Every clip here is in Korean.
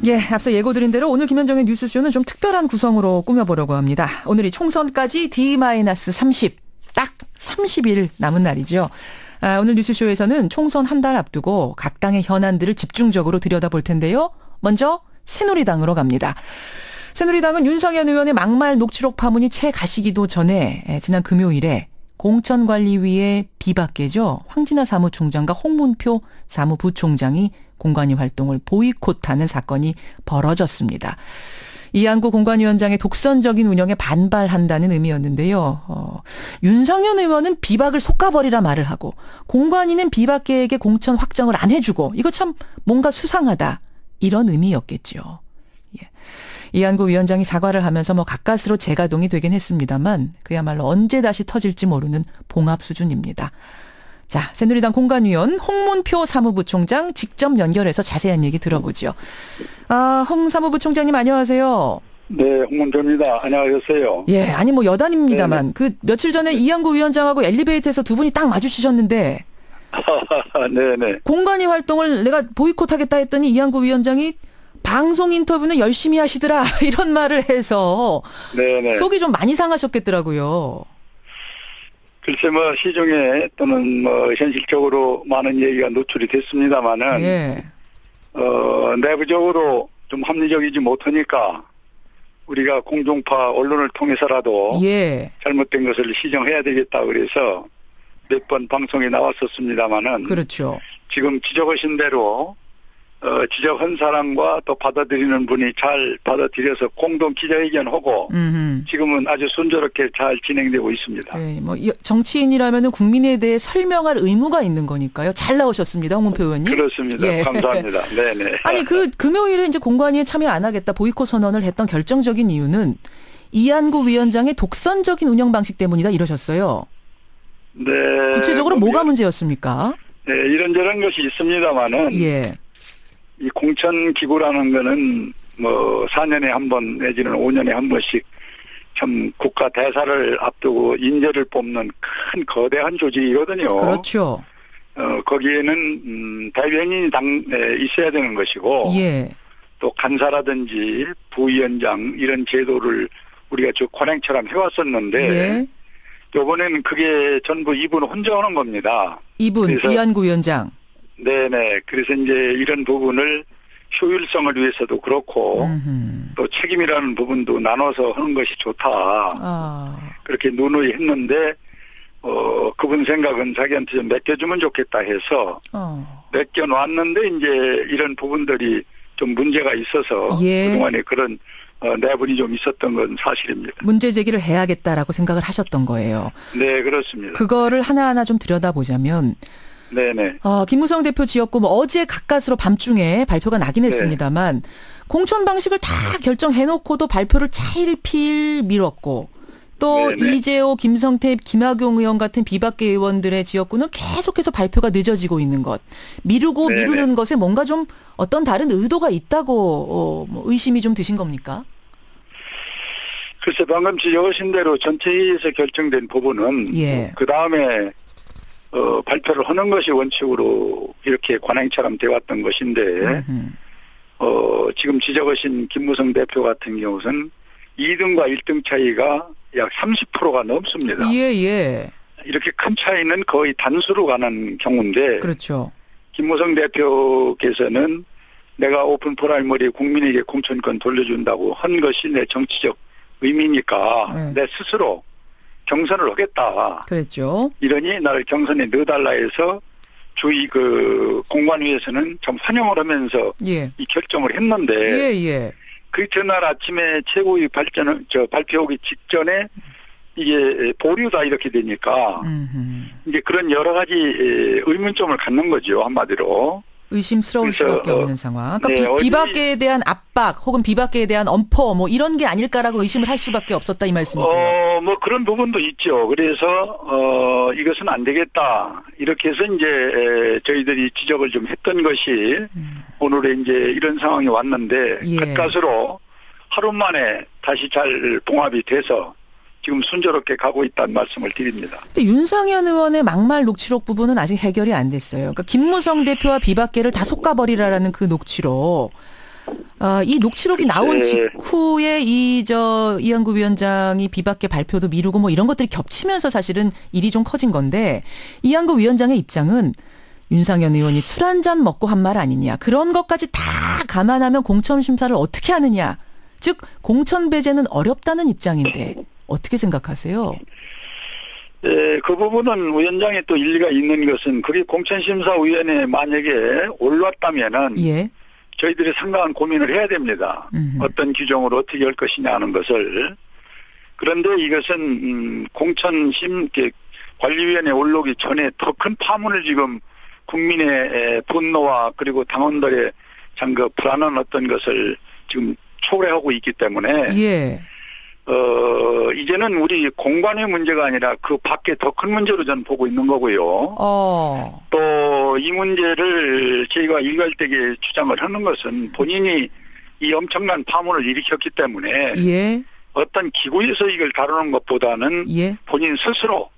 예, 앞서 예고드린 대로 오늘 김현정의 뉴스쇼는 좀 특별한 구성으로 꾸며보려고 합니다. 오늘이 총선까지 D-30, 딱 30일 남은 날이죠. 오늘 뉴스쇼에서는 총선 한 달 앞두고 각 당의 현안들을 집중적으로 들여다볼 텐데요. 먼저 새누리당으로 갑니다. 새누리당은 윤석열 의원의 막말 녹취록 파문이 채 가시기도 전에 지난 금요일에 공천관리위의 비박계죠. 황진화 사무총장과 홍문표 사무부총장이 공관위 활동을 보이콧하는 사건이 벌어졌습니다. 이한구 공관위원장의 독선적인 운영에 반발한다는 의미였는데요. 윤석열 의원은 비박을 솎아버리라 말을 하고 공관위는 비박계에게 공천 확정을 안 해주고 이거 참 뭔가 수상하다 이런 의미였겠죠. 예. 이한구 위원장이 사과를 하면서 가까스로 재가동이 되긴 했습니다만 그야말로 언제 다시 터질지 모르는 봉합 수준입니다. 자, 새누리당 공관위원 홍문표 사무부총장 직접 연결해서 자세한 얘기 들어보죠. 홍 사무부총장님 안녕하세요. 네, 홍문표입니다. 안녕하세요. 예, 아니 여단입니다만 네네. 며칠 전에 이한구 위원장하고 엘리베이터에서 두 분이 딱 마주치셨는데 네네. 공관위 활동을 내가 보이콧하겠다 했더니 이한구 위원장이 방송 인터뷰는 열심히 하시더라 이런 말을 해서 네네. 속이 좀 많이 상하셨겠더라고요. 글쎄 시중에 또는 현실적으로 많은 얘기가 노출이 됐습니다만은 예. 내부적으로 좀 합리적이지 못하니까 우리가 공중파 언론을 통해서라도 예. 잘못된 것을 시정해야 되겠다 그래서 몇 번 방송에 나왔었습니다만은 그렇죠. 지금 지적하신 대로 지적한 사람과 또 받아들이는 분이 잘 받아들여서 공동 기자회견하고 지금은 아주 순조롭게 잘 진행되고 있습니다. 네, 정치인이라면 국민에 대해 설명할 의무가 있는 거니까요. 잘 나오셨습니다, 홍문표 의원님. 그렇습니다. 예. 감사합니다. 네네. 아니 금요일에 이제 공관위에 참여 안 하겠다 보이콧 선언을 했던 결정적인 이유는 이한구 위원장의 독선적인 운영 방식 때문이다 이러셨어요. 네. 구체적으로 뭐가 문제였습니까? 네, 이런저런 것이 있습니다만은. 예. 이 공천기구라는 거는 4년에 한 번 내지는 5년에 한 번씩 참 국가 대사를 앞두고 인재를 뽑는 큰 거대한 조직이거든요. 그렇죠. 거기에는 대변인이 있어야 되는 것이고 예. 또 간사라든지 부위원장 이런 제도를 우리가 쭉 관행처럼 해왔었는데 예. 이번에는 그게 전부 이분 혼자 하는 겁니다. 이분 이한구 위원장. 네네. 그래서 이제 이런 부분을 효율성을 위해서도 그렇고 또 책임이라는 부분도 나눠서 하는 것이 좋다. 그렇게 누누이 했는데 그분 생각은 자기한테 좀 맡겨주면 좋겠다 해서 맡겨놨는데 이제 이런 부분들이 좀 문제가 있어서 예. 그동안에 그런 내분이 좀 있었던 건 사실입니다. 문제 제기를 해야겠다라고 생각을 하셨던 거예요. 네, 그렇습니다. 그거를 하나하나 좀 들여다보자면 네네. 김무성 대표 지역구 어제 가까스로 밤중에 발표가 나긴 했습니다만 공천 방식을 다 결정해놓고도 발표를 차일피일 미뤘고 또 네네. 이재호, 김성태, 김학용 의원 같은 비박계 의원들의 지역구는 계속해서 발표가 늦어지고 있는 것. 미루고 네네. 미루는 것에 뭔가 좀 어떤 다른 의도가 있다고 의심이 좀 드신 겁니까? 글쎄 방금 지적하신 대로 전체회의에서 결정된 부분은 예. 그다음에 발표를 하는 것이 원칙으로 이렇게 관행처럼 되어왔던 것인데 지금 지적하신 김무성 대표 같은 경우는 2등과 1등 차이가 약 30%가 넘습니다. 예. 이렇게 큰 차이는 거의 단수로 가는 경우인데 그렇죠. 김무성 대표께서는 내가 오픈 프라이머리 국민에게 공천권 돌려준다고 한 것이 내 정치적 의미니까 내 스스로 경선을 하겠다. 그랬죠. 이러니 나를 경선에 넣어달라 해서 주의 공관위에서는 참 환영을 하면서 예. 이 결정을 했는데 예. 그 전날 아침에 최고위 발표하기 직전에 이게 보류다 이렇게 되니까 이제 그런 여러 가지 의문점을 갖는 거죠 한마디로. 의심스러울 수밖에 없는 상황. 그러니까 비박계에 대한 압박 혹은 비박계에 대한 엄포 이런 게 아닐까라고 의심을 할 수밖에 없었다 이 말씀이세요. 그런 부분도 있죠. 그래서 이것은 안 되겠다. 이렇게 해서 이제 저희들이 지적을 좀 했던 것이 오늘에 이제 이런 상황이 왔는데 가까스로 하루 만에 다시 잘 봉합이 돼서 지금 순조롭게 가고 있다는 말씀을 드립니다. 근데 윤상현 의원의 막말 녹취록 부분은 아직 해결이 안 됐어요. 그러니까 김무성 대표와 비박계를 다 솎아버리라라는 그 녹취록. 이 녹취록이 나온 직후에 이한구 위원장이 비박계 발표도 미루고 뭐 이런 것들이 겹치면서 사실은 일이 좀 커진 건데 이한구 위원장의 입장은 윤상현 의원이 술 한잔 먹고 한 말 아니냐. 그런 것까지 다 감안하면 공천 심사를 어떻게 하느냐. 즉 공천 배제는 어렵다는 입장인데 어떻게 생각하세요? 그 부분은 위원장이 또 일리가 있는 것은 그게 공천심사위원회에 만약에 올랐다면은 예. 저희들이 상당한 고민을 해야 됩니다. 어떤 규정으로 어떻게 할 것이냐 하는 것을. 그런데 이것은 공천심관리위원회에 올라오기 전에 더 큰 파문을 지금 국민의 분노와 그리고 당원들의 참 그 불안한 어떤 것을 지금 초래하고 있기 때문에 예. 이제는 우리 공관의 문제가 아니라 그 밖에 더 큰 문제로 저는 보고 있는 거고요. 또 이 문제를 저희가 일괄되게 주장을 하는 것은 본인이 이 엄청난 파문을 일으켰기 때문에 예. 어떤 기구에서 이걸 다루는 것보다는 예. 본인 스스로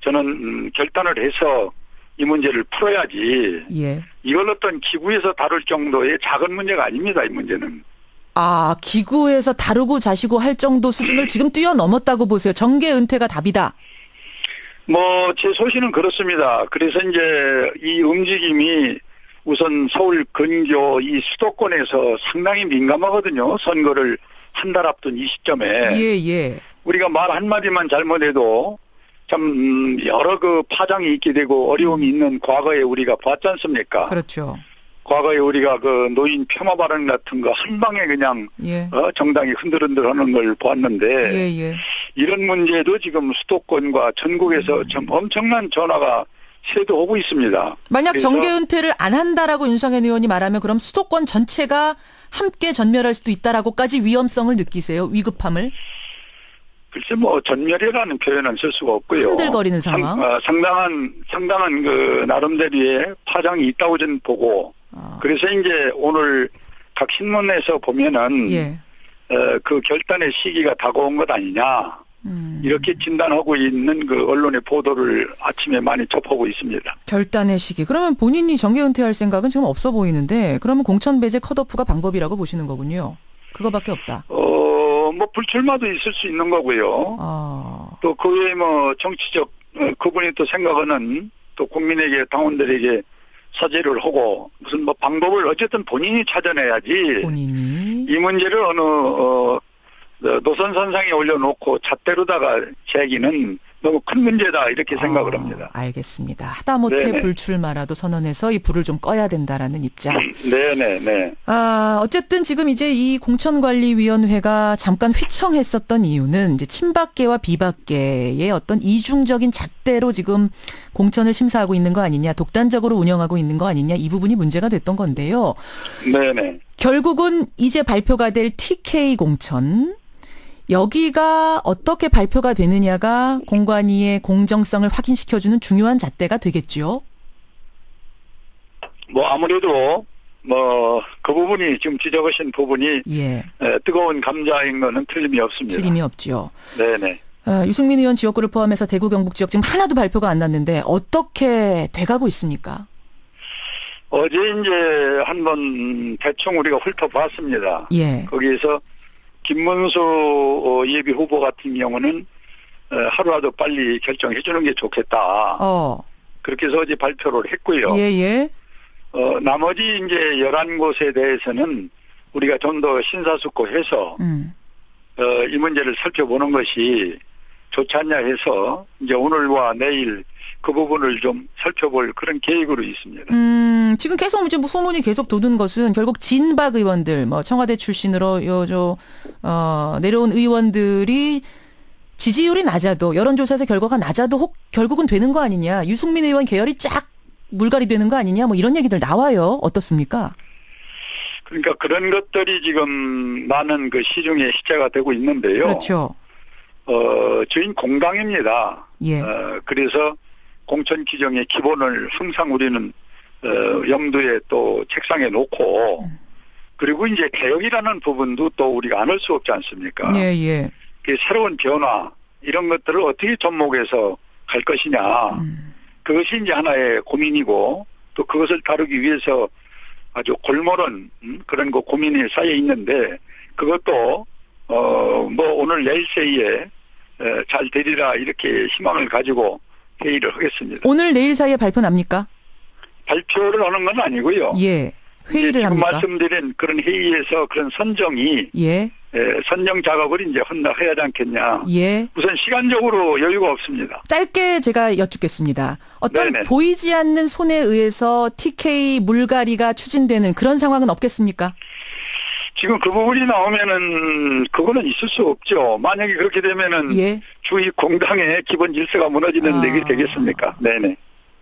저는 결단을 해서 이 문제를 풀어야지. 예. 이걸 어떤 기구에서 다룰 정도의 작은 문제가 아닙니다. 이 문제는. 기구에서 다루고 자시고 할 정도 수준을 지금 뛰어넘었다고 보세요. 정계 은퇴가 답이다. 제 소신은 그렇습니다. 그래서 이제 이 움직임이 우선 서울 근교 이 수도권에서 상당히 민감하거든요. 선거를 한 달 앞둔 이 시점에. 예. 우리가 말 한마디만 잘못해도 참 여러 그 파장이 있게 되고 어려움이 있는 과거에 우리가 봤지 않습니까? 그렇죠. 과거에 우리가 그 노인 폄하 발언 같은 거 한 방에 그냥 예. 정당이 흔들흔들하는 걸 보았는데 예. 이런 문제도 지금 수도권과 전국에서 참 엄청난 전화가 쇄도하고 있습니다. 만약 정계 은퇴를 안 한다라고 윤상현 의원이 말하면 그럼 수도권 전체가 함께 전멸할 수도 있다라고까지 위험성을 느끼세요? 위급함을? 글쎄 전멸이라는 표현은 쓸 수가 없고요. 흔들거리는 상황. 상당한 그 나름대로의 파장이 있다고 저는 보고 그래서 이제 오늘 각 신문에서 보면은 예. 그 결단의 시기가 다가온 것 아니냐 이렇게 진단하고 있는 그 언론의 보도를 아침에 많이 접하고 있습니다. 결단의 시기. 그러면 본인이 정계 은퇴할 생각은 지금 없어 보이는데 그러면 공천 배제 컷오프가 방법이라고 보시는 거군요. 그거밖에 없다. 불출마도 있을 수 있는 거고요. 또 그 외에 정치적 그분이 또 생각하는 또 국민에게 당원들에게 사죄를 하고 무슨 방법을 어쨌든 본인이 찾아내야지. 본인이 이 문제를 어느 노선선상에 올려놓고 잣대로다가 제기는 너무 큰 문제다 이렇게 생각을 합니다. 알겠습니다. 하다못해 네네. 불출마라도 선언해서 이 불을 좀 꺼야 된다라는 입장. 네네네. 어쨌든 지금 이제 이 공천관리위원회가 잠깐 휘청했었던 이유는 이제 친박계와 비박계의 어떤 이중적인 잣대로 지금 공천을 심사하고 있는 거 아니냐, 독단적으로 운영하고 있는 거 아니냐 이 부분이 문제가 됐던 건데요. 네네. 결국은 이제 발표가 될 TK 공천. 여기가 어떻게 발표가 되느냐가 공관위의 공정성을 확인시켜주는 중요한 잣대가 되겠죠. 아무래도 그 부분이 지금 지적하신 부분이 예. 뜨거운 감자인 거는 틀림이 없습니다. 틀림이 없죠. 네네. 유승민 의원 지역구를 포함해서 대구 경북 지역 지금 하나도 발표가 안 났는데 어떻게 돼가고 있습니까? 어제 이제 한번 대충 우리가 훑어봤습니다. 예. 거기에서 김문수 예비 후보 같은 경우는 하루라도 빨리 결정해 주는 게 좋겠다. 그렇게 해서 어제 발표를 했고요. 예. 나머지 이제 11곳에 대해서는 우리가 좀 더 신사숙고해서 이 문제를 살펴보는 것이 좋지 않냐 해서 이제 오늘과 내일 그 부분을 좀 살펴볼 그런 계획으로 있습니다. 지금 계속 이제 소문이 계속 도는 것은 결국 진박 의원들, 청와대 출신으로 내려온 의원들이 지지율이 낮아도 여론조사에서 결과가 낮아도 결국은 되는 거 아니냐. 유승민 의원 계열이 쫙 물갈이 되는 거 아니냐. 이런 얘기들 나와요. 어떻습니까? 그러니까 그런 것들이 지금 많은 그 시중에 시제가 되고 있는데요. 그렇죠. 저희는 공당입니다. 예. 그래서 공천 규정의 기본을 항상 우리는 염두에 또 책상에 놓고 그리고 이제 개혁이라는 부분도 또 우리가 안 할 수 없지 않습니까? 예. 그 새로운 변화 이런 것들을 어떻게 접목해서 갈 것이냐. 그것이 이제 하나의 고민이고 또 그것을 다루기 위해서 아주 골몰은 그런 거 고민이 쌓여 있는데 그것도 뭐 오늘 내일 사이에 잘 되리라 이렇게 희망을 가지고 회의를 하겠습니다. 오늘 내일 사이에 발표 납니까? 발표를 하는 건 아니고요. 예. 회의를 지금 합니까? 말씀드린 그런 회의에서 그런 선정이 예. 선정 작업을 이제 해야 하지 않겠냐. 예. 우선 시간적으로 여유가 없습니다. 짧게 제가 여쭙겠습니다. 어떤 네네. 보이지 않는 손에 의해서 TK 물갈이가 추진되는 그런 상황은 없겠습니까? 지금 그 부분이 나오면은 그거는 있을 수 없죠. 만약에 그렇게 되면은 예. 주의 공당의 기본 질서가 무너지는 얘기 되겠습니까? 네네.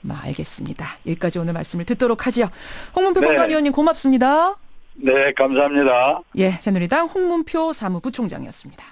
알겠습니다. 여기까지 오늘 말씀을 듣도록 하지요. 홍문표 네. 공관위원님 고맙습니다. 네, 감사합니다. 예, 새누리당 홍문표 사무부총장이었습니다.